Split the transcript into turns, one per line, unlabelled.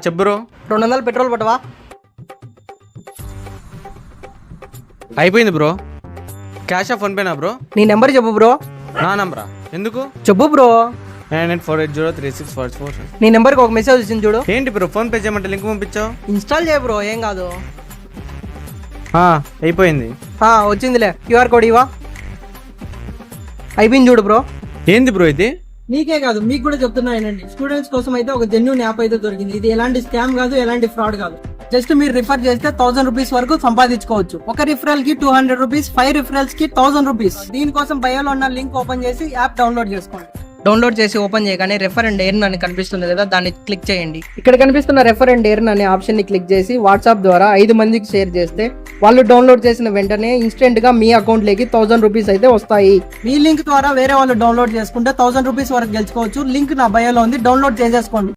చెప్పు bro.
200 petrol పట్టవా?
అయిపోయింది bro. క్యాషా ఫోన్పేనా bro?
నీ నెంబర్ చెప్పు బ్రో.
నా నంబరా? ఎందుకు?
చెప్పు బ్రో.
9848036444.
నీ నెంబర్కి ఒక మెసేజ్ వచ్చింది చూడు.
ఏంటి బ్రో ఫోన్ పే చేయమంటే లింక్ పంపించావు?
ఇన్స్టాల్ చేయ బ్రో, ఏం కాదు.
అయిపోయింది.
వచ్చిందిలే, క్యూఆర్ కోడ్ ఇవా. అయిపోయింది చూడు బ్రో.
ఏంది బ్రో ఇది?
నీకే కాదు మీకు కూడా చెప్తున్నానండి, స్టూడెంట్స్ కోసం అయితే ఒక జెన్యూన్ యాప్ అయితే దొరికింది. ఇది ఎలాంటి స్కామ్ కాదు, ఎలాంటి ఫ్రాడ్ కాదు. జస్ట్ మీరు రిఫర్ చేస్తే 1000 రూపీస్ వరకు సంపాదించుకోవచ్చు. ఒక రిఫరల్ కి 200 రూపీస్, 5 రిఫరల్స్ కి 1000 రూపీస్. దీనికోసం బయోలో ఉన్న లింక్ ఓపెన్ చేసి యాప్ డౌన్లోడ్ చేసుకోండి. డౌన్లోడ్ చేసి ఓపెన్ చేయగానే రెఫర్ అండ్ ఎర్న్ అని కనిపిస్తుంది కదా, దాన్ని క్లిక్ చేయండి. ఇక్కడ కనిపిస్తున్న రెఫర్ అండ్ ఎర్న్ అనే ఆప్షన్ ని క్లిక్ చేసి వాట్సాప్ ద్వారా 5 మందికి షేర్ చేస్తే వాళ్ళు డౌన్లోడ్ చేసిన వెంటనే ఇన్స్టెంట్ గా మీ అకౌంట్ లోకి 1000 రూపీస్ అయితే వస్తాయి. మీ లింక్ ద్వారా వేరే వాళ్ళు డౌన్లోడ్ చేసుకుంటే 1000 రూపీస్ వరకు గెలుచుకోవచ్చు. లింక్ నా బయోలో ఉంది, డౌన్లోడ్ చేసేసుకోండి.